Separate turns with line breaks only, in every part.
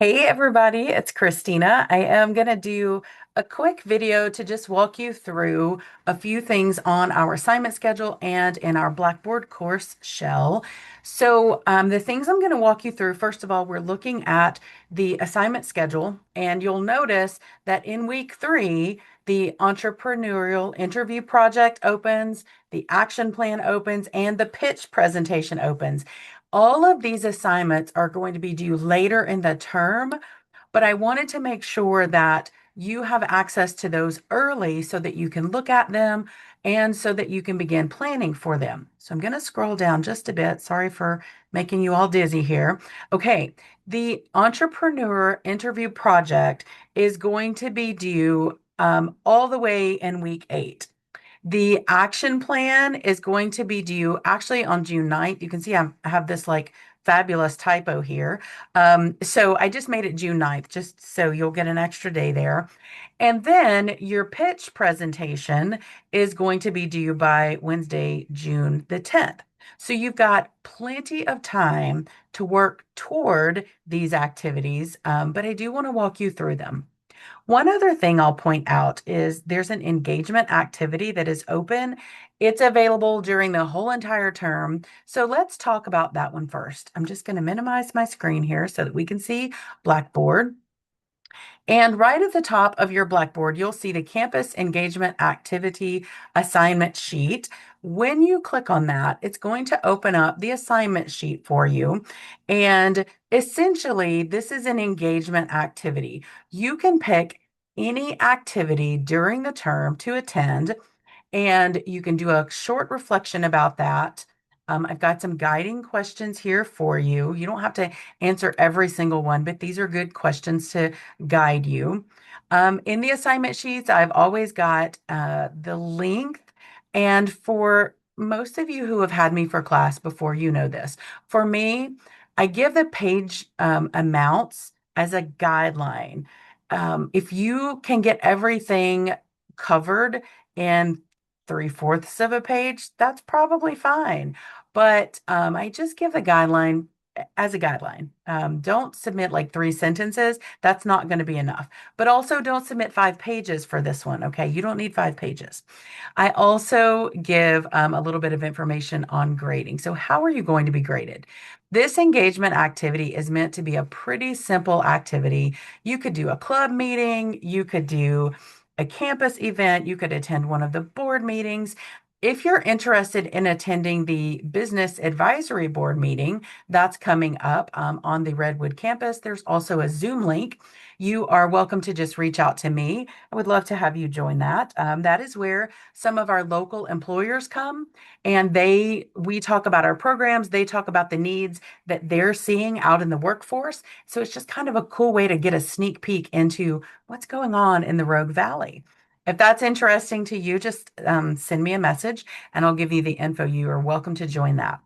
Hey everybody, it's Christina. I am going to do a quick video to just walk you through a few things on our assignment schedule and in our Blackboard course shell. The things I'm going to walk you through, first of all, we're looking at the assignment schedule, and you'll notice that in week 3, the entrepreneurial interview project opens, the action plan opens, and the pitch presentation opens. All of these assignments are going to be due later in the term, but I wanted to make sure that you have access to those early so that you can look at them and so that you can begin planning for them. So I'm going to scroll down just a bit. Sorry for making you all dizzy here. Okay, the entrepreneur interview project is going to be due all the way in week 8. The action plan is going to be due actually on June 9th. You can see I have this like fabulous typo here. So I just made it June 9th, just so you'll get an extra day there. And then your pitch presentation is going to be due by Wednesday, June the 10th. So you've got plenty of time to work toward these activities, but I do want to walk you through them. One other thing I'll point out is there's an engagement activity that is open. It's available during the whole entire term. So let's talk about that one first. I'm just going to minimize my screen here so that we can see Blackboard. And right at the top of your Blackboard, you'll see the campus engagement activity assignment sheet. When you click on that, it's going to open up the assignment sheet for you. And essentially, this is an engagement activity. You can pick any activity during the term to attend, and you can do a short reflection about that. I've got some guiding questions here for you. You don't have to answer every single one, but these are good questions to guide you. In the assignment sheets, I've always got the length. And for most of you who have had me for class before, you know this. For me, I give the page amounts as a guideline. If you can get everything covered in 3/4 of a page, that's probably fine. But I just give the guideline as a guideline. Don't submit like 3 sentences. That's not going to be enough. But also don't submit 5 pages for this one. Okay. You don't need 5 pages. I also give a little bit of information on grading. So, how are you going to be graded? This engagement activity is meant to be a pretty simple activity. You could do a club meeting, you could do a campus event, you could attend one of the board meetings. If you're interested in attending the Business Advisory Board meeting, that's coming up on the Redwood campus. There's also a Zoom link. You are welcome to just reach out to me. I would love to have you join that. That is where some of our local employers come, and we talk about our programs. They talk about the needs that they're seeing out in the workforce. So it's just kind of a cool way to get a sneak peek into what's going on in the Rogue Valley. If that's interesting to you, just send me a message and I'll give you the info. You are welcome to join that.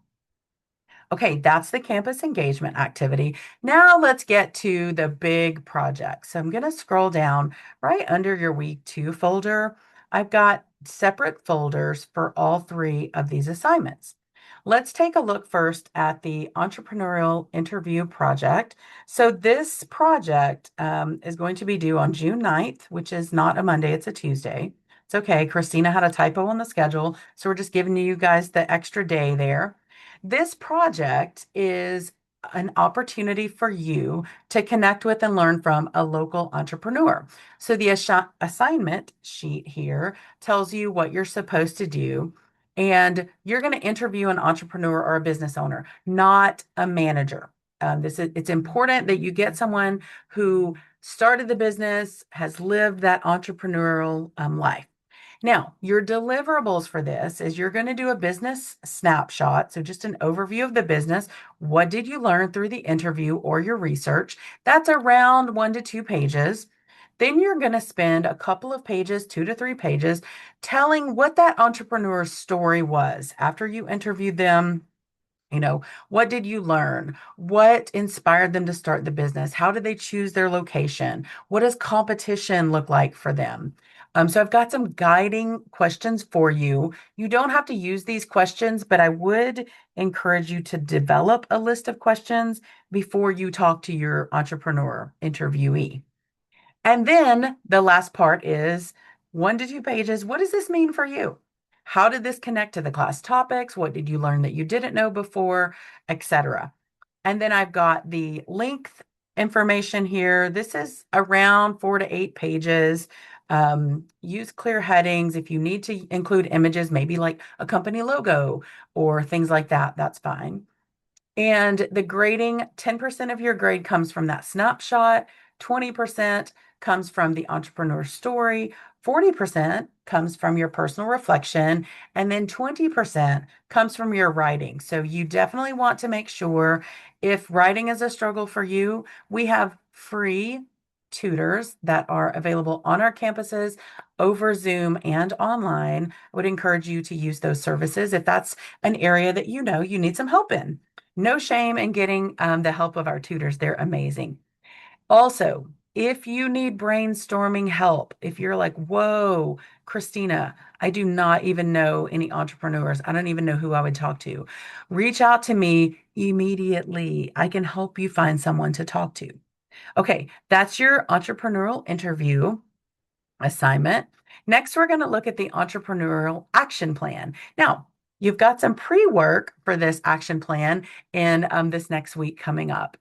Okay, that's the campus engagement activity. Now let's get to the big project. So I'm going to scroll down right under your week 2 folder. I've got separate folders for all 3 of these assignments. Let's take a look first at the entrepreneurial interview project. So this project is going to be due on June 9th, which is not a Monday, it's a Tuesday. It's okay. Christina had a typo on the schedule, so we're just giving you guys the extra day there. This project is an opportunity for you to connect with and learn from a local entrepreneur. So the assignment sheet here tells you what you're supposed to do. And you're going to interview an entrepreneur or a business owner, not a manager. It's important that you get someone who started the business, has lived that entrepreneurial life. Now, your deliverables for this is you're going to do a business snapshot. So, just an overview of the business. What did you learn through the interview or your research? That's around 1 to 2 pages. Then you're going to spend a couple of pages, 2 to 3 pages, telling what that entrepreneur's story was after you interviewed them. What did you learn? What inspired them to start the business? How did they choose their location? What does competition look like for them? So I've got some guiding questions for you. You don't have to use these questions, but I would encourage you to develop a list of questions before you talk to your entrepreneur interviewee. And then the last part is 1 to 2 pages. What does this mean for you? How did this connect to the class topics? What did you learn that you didn't know before, etc. And then I've got the length information here. This is around 4 to 8 pages. Use clear headings. If you need to include images, maybe like a company logo or things like that, that's fine. And the grading, 10% of your grade comes from that snapshot, 20% comes from the entrepreneur story, 40% comes from your personal reflection, and then 20% comes from your writing. So you definitely want to make sure if writing is a struggle for you, we have free tutors that are available on our campuses over Zoom and online. I would encourage you to use those services if that's an area that you know you need some help in. No shame in getting the help of our tutors. They're amazing. Also, if you need brainstorming help, if you're like, whoa, Christina, I do not even know any entrepreneurs. I don't even know who I would talk to. Reach out to me immediately. I can help you find someone to talk to. Okay, that's your entrepreneurial interview assignment. Next, we're going to look at the entrepreneurial action plan. Now, you've got some pre-work for this action plan in this next week coming up.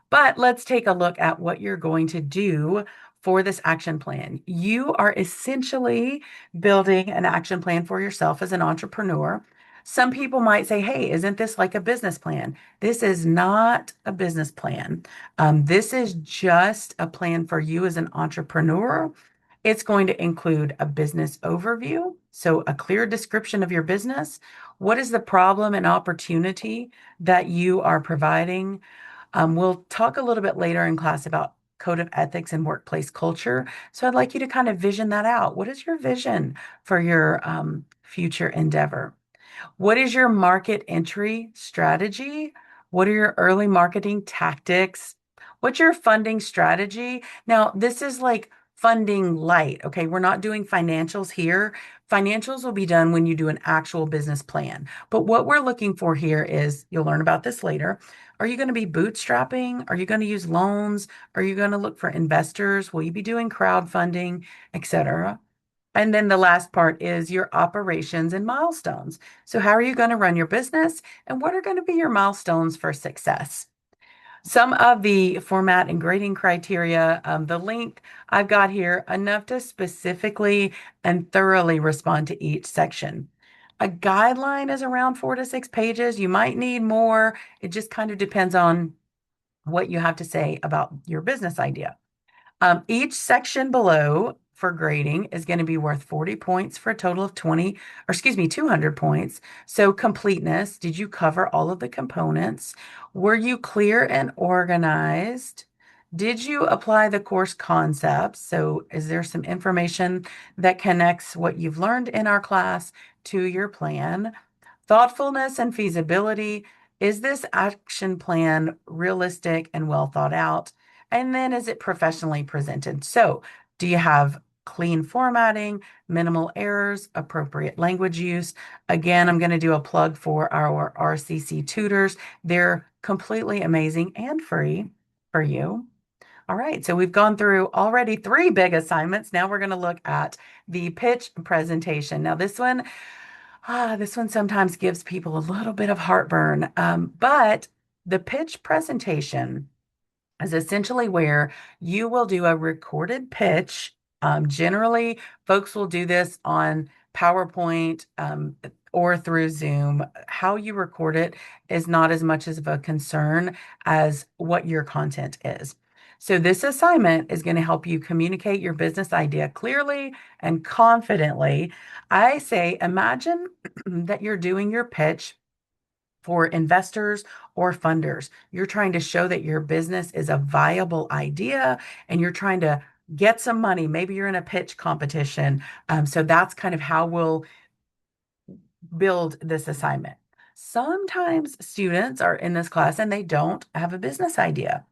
But let's take a look at what you're going to do for this action plan. You are essentially building an action plan for yourself as an entrepreneur. Some people might say, hey, isn't this like a business plan? This is not a business plan. This is just a plan for you as an entrepreneur. It's going to include a business overview, so a clear description of your business. What is the problem and opportunity that you are providing? We'll talk a little bit later in class about code of ethics and workplace culture. So I'd like you to kind of vision that out. What is your vision for your future endeavor? What is your market entry strategy? What are your early marketing tactics? What's your funding strategy? Now, this is like funding light, okay? We're not doing financials here. Financials will be done when you do an actual business plan. But what we're looking for here is, you'll learn about this later. Are you going to be bootstrapping? Are you going to use loans? Are you going to look for investors? Will you be doing crowdfunding, etc.? And then the last part is your operations and milestones. So, how are you going to run your business? And what are going to be your milestones for success? Some of the format and grading criteria, the length I've got here, enough to specifically and thoroughly respond to each section. A guideline is around 4 to 6 pages. You might need more. It just kind of depends on what you have to say about your business idea. Each section below for grading is going to be worth 40 points for a total of 20, or excuse me, 200 points. So completeness, did you cover all of the components? Were you clear and organized? Did you apply the course concepts? So is there some information that connects what you've learned in our class to your plan? Thoughtfulness and feasibility. Is this action plan realistic and well thought out? And then is it professionally presented? So, do you have clean formatting, minimal errors, appropriate language use? Again, I'm going to do a plug for our RCC tutors. They're completely amazing and free for you. All right, so we've gone through already 3 big assignments. Now we're going to look at the pitch presentation. Now, this one sometimes gives people a little bit of heartburn, but the pitch presentation is essentially where you will do a recorded pitch. Generally, folks will do this on PowerPoint or through Zoom. How you record it is not as much of a concern as what your content is. So this assignment is going to help you communicate your business idea clearly and confidently. I say, imagine that you're doing your pitch for investors or funders. You're trying to show that your business is a viable idea and you're trying to get some money. Maybe you're in a pitch competition. So that's kind of how we'll build this assignment. Sometimes students are in this class and they don't have a business idea.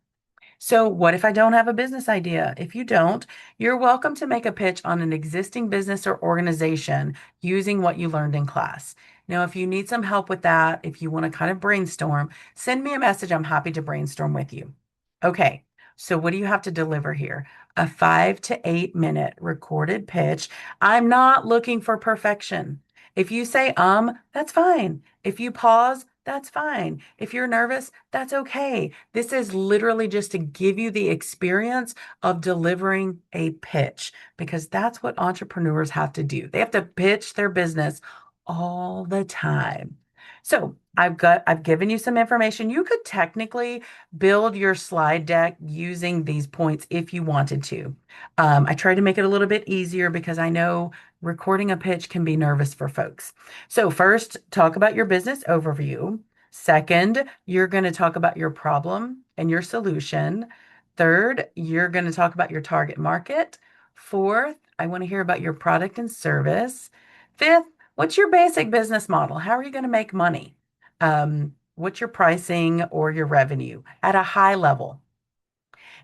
So, what if I don't have a business idea? If you don't, you're welcome to make a pitch on an existing business or organization using what you learned in class. Now, if you need some help with that, if you want to kind of brainstorm, send me a message. I'm happy to brainstorm with you. Okay, so what do you have to deliver here? A 5 to 8 minute recorded pitch. I'm not looking for perfection. If you say, that's fine. If you pause, that's fine. If you're nervous, that's okay. This is literally just to give you the experience of delivering a pitch because that's what entrepreneurs have to do. They have to pitch their business all the time. So I've given you some information. You could technically build your slide deck using these points if you wanted to. I tried to make it a little bit easier because I know recording a pitch can be nervous for folks. So first, talk about your business overview. Second, you're going to talk about your problem and your solution. Third, you're going to talk about your target market. Fourth, I want to hear about your product and service. Fifth, what's your basic business model? How are you going to make money? What's your pricing or your revenue at a high level?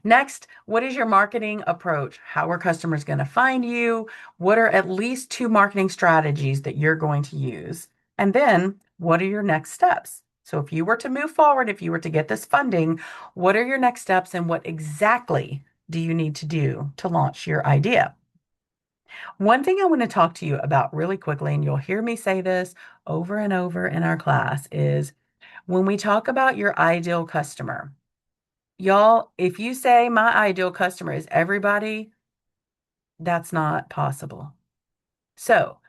Next, what is your marketing approach? How are customers going to find you? What are at least two marketing strategies that you're going to use? And then, what are your next steps? So, if you were to move forward, if you were to get this funding, what are your next steps and what exactly do you need to do to launch your idea? One thing I want to talk to you about really quickly, and you'll hear me say this over and over in our class, is when we talk about your ideal customer. Y'all, if you say my ideal customer is everybody, that's not possible. So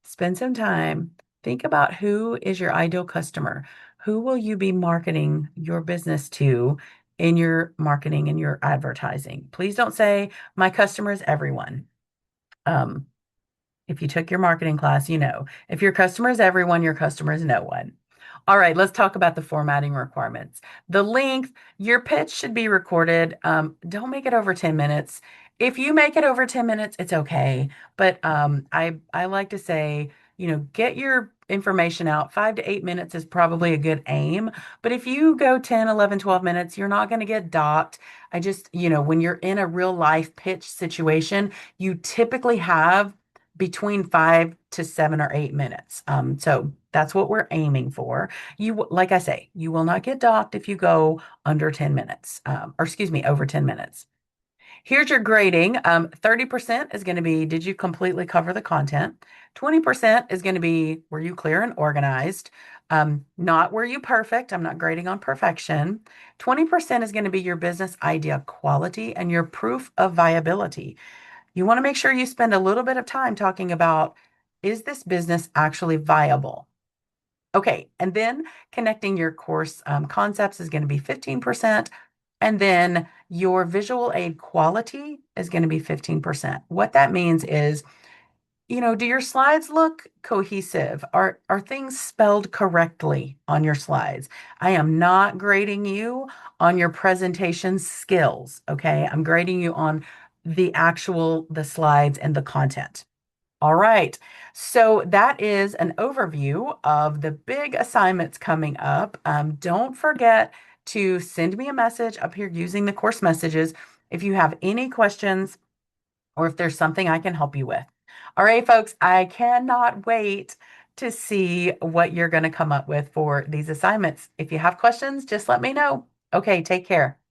spend some time, think about who is your ideal customer. Who will you be marketing your business to in your marketing and your advertising? Please don't say my customer is everyone. Um, If you took your marketing class, you know, if your customer is everyone, your customer is no one. All right, let's talk about the formatting requirements. The length, your pitch should be recorded. Don't make it over 10 minutes. If you make it over 10 minutes, it's okay. But I like to say, get your information out. 5 to 8 minutes is probably a good aim. But if you go 10, 11, 12 minutes, you're not going to get docked. I just, when you're in a real life pitch situation, you typically have between 5 to 7 or 8 minutes. So that's what we're aiming for. Like I say, you will not get docked if you go under 10 minutes, or excuse me, over 10 minutes. Here's your grading. 30% is going to be, did you completely cover the content? 20% is going to be, were you clear and organized? Not were you perfect? I'm not grading on perfection. 20% is going to be your business idea quality and your proof of viability. You want to make sure you spend a little bit of time talking about, is this business actually viable? Okay, and then connecting your course concepts is going to be 15%. And then your visual aid quality is going to be 15%. What that means is, do your slides look cohesive? Are things spelled correctly on your slides? I am not grading you on your presentation skills, okay? I'm grading you on the slides and the content. All right. So that is an overview of the big assignments coming up. Don't forget to send me a message up here using the course messages if you have any questions or if there's something I can help you with. All right, folks, I cannot wait to see what you're going to come up with for these assignments. If you have questions, just let me know. Okay, take care.